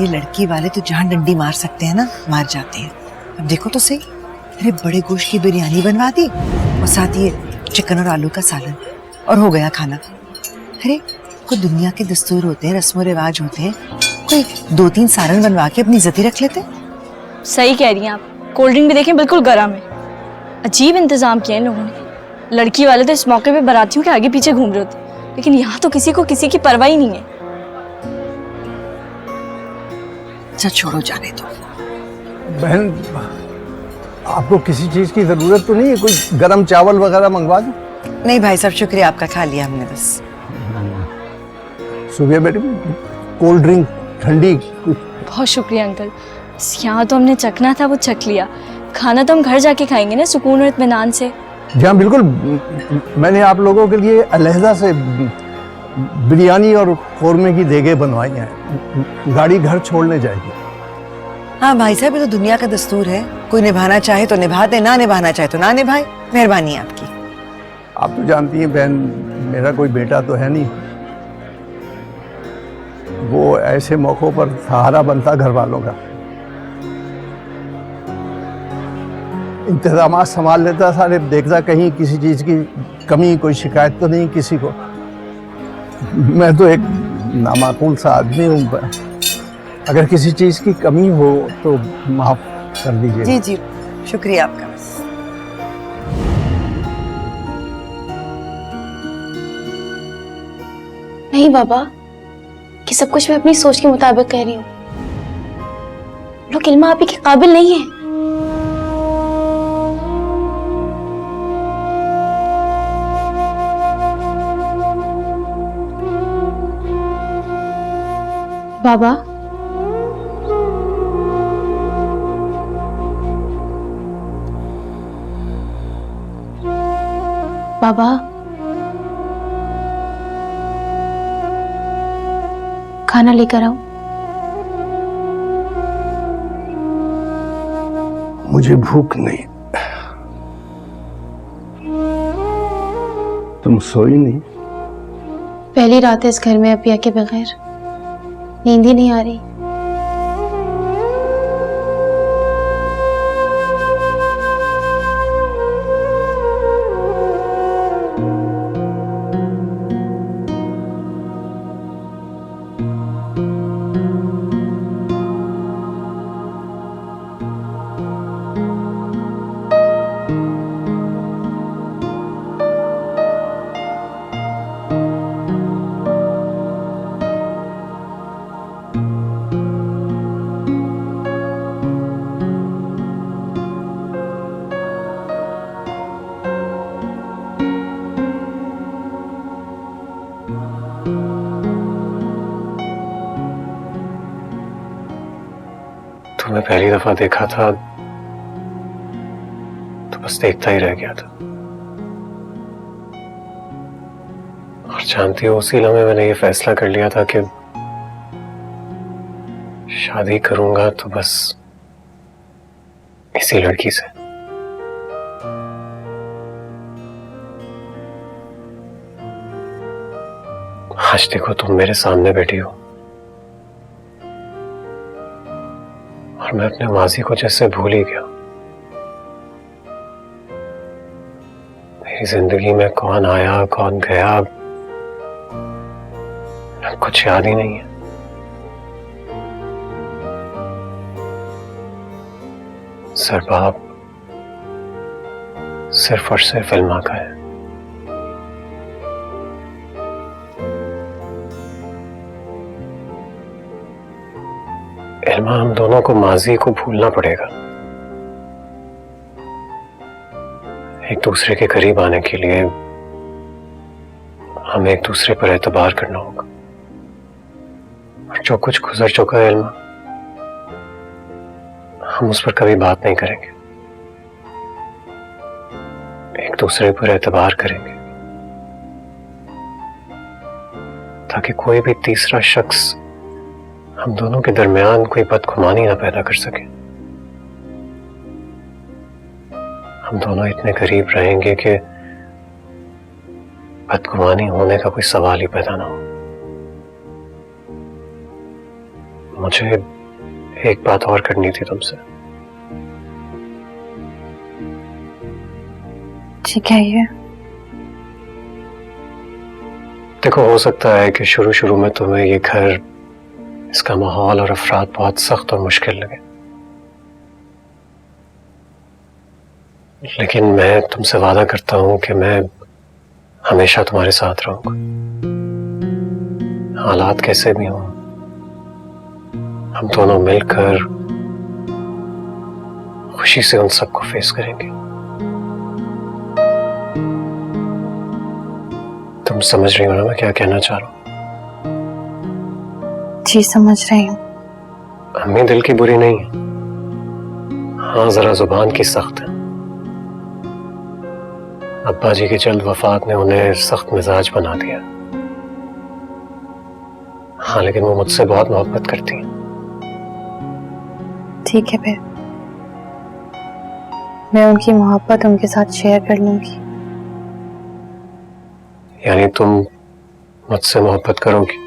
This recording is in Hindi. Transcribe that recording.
अरे लड़की वाले तो जहाँ डंडी मार सकते हैं ना, मार जाते हैं। अब देखो तो सही, अरे बड़े गोश्त की बिरयानी बनवा दी और साथ ये चिकन और आलू का सालन, और हो गया खाना। अरे कोई दुनिया के दस्तूर होते हैं, रस्म रिवाज होते हैं, कोई 2-3 सालन बनवा के अपनी इज्जत ही रख लेते। सही कह रही हैं आप। कोल्ड ड्रिंक भी देखें बिल्कुल गर्म है। अजीब इंतजाम किया इन लोगों ने। लड़की वाले तो इस मौके पे बारातियों के आगे पीछे घूम रहे होते, लेकिन यहाँ तो किसी को किसी की परवाह ही नहीं है। अच्छा छोड़ो, जाने दो। बहन, आपको किसी चीज की जरूरत तो नहीं है? कोई गरम चावल वगैरह मंगवा दूं? नहीं भाई साहब, शुक्रिया आपका, खा लिया हमने बस। सुबह बेटे कोल्ड ड्रिंक ठंडी। बहुत शुक्रिया अंकल। यहाँ तो हमने चखना था वो चख लिया, खाना तो हम घर जाके खाएंगे ना सुकून और इत्मीनान से। जी हाँ बिल्कुल, मैंने आप लोगों के लिए अलहदा से बिरयानी और कौरमे की देगे बनवाई हैं। गाड़ी घर छोड़ने जाएगी। हाँ भाई साहब, ये तो दुनिया का दस्तूर है, कोई निभाना चाहे तो निभा दे, ना निभाना चाहे तो ना निभाए। मेहरबानी आपकी। आप तो जानती हैं बहन, मेरा कोई बेटा तो है नहीं। वो ऐसे मौकों पर सहारा बनता घर वालों का, इंतजामात संभाल लेता सारे, देखता कहीं किसी चीज की कमी, कोई शिकायत तो नहीं किसी को। मैं तो एक नामाकूल सा आदमी हूँ, अगर किसी चीज की कमी हो तो माफ कर दीजिए। जी जी, शुक्रिया आपका। नहीं बाबा, कि सब कुछ मैं अपनी सोच के मुताबिक कह रही हूँ। लोग इल्मा आपी के काबिल नहीं है। बाबा, बाबा, खाना लेकर आओ। मुझे भूख नहीं। तुम सोई नहीं? पहली रात है इस घर में अपिया के बगैर, नींद ही नहीं आ रही। तुम्हें पहली दफा देखा था तो बस देखता ही रह गया था, और जानती हो उसी लम्हे मैंने ये फैसला कर लिया था कि शादी करूंगा तो बस इसी लड़की से। आज देखो तुम मेरे सामने बैठी हो और मैं अपने माजी को जैसे भूल ही गया। मेरी जिंदगी में कौन आया कौन गया कुछ याद ही नहीं है। सरबाब सिर्फ और सिर्फ इल्मा का है। इल्मा, हम दोनों को माजी को भूलना पड़ेगा। एक दूसरे के करीब आने के लिए हमें एक दूसरे पर एतबार करना होगा। और जो कुछ गुजर चुका है इल्मा, हम उस पर कभी बात नहीं करेंगे, एक दूसरे पर एतबार करेंगे ताकि कोई भी तीसरा शख्स हम दोनों के दरमियान कोई बदगुमानी ना पैदा कर सके। हम दोनों इतने करीब रहेंगे कि बदगुमानी होने का कोई सवाल ही पैदा ना हो। मुझे एक बात और करनी थी तुमसे। जी कहिए। देखो, हो सकता है कि शुरू शुरू में तुम्हें ये घर, इसका माहौल और अफराद बहुत सख्त और मुश्किल लगे, लेकिन मैं तुमसे वादा करता हूं कि मैं हमेशा तुम्हारे साथ रहूंगा, हालात कैसे भी हों। हम दोनों मिलकर खुशी से उन सबको फेस करेंगे। तुम समझ रही हो ना मैं क्या कहना चाह रहा हूं? जी समझ रही हूँ। अम्मी दिल की बुरी नहीं है, हाँ जरा जुबान की सख्त है। अब्बा जी की जल्द वफात ने उन्हें सख्त मिजाज बना दिया। हाँ, लेकिन वो मुझसे बहुत मोहब्बत करती हैं। ठीक है फिर, मैं उनकी मोहब्बत उनके साथ शेयर कर लूंगी। यानी तुम मुझसे मोहब्बत करोगी?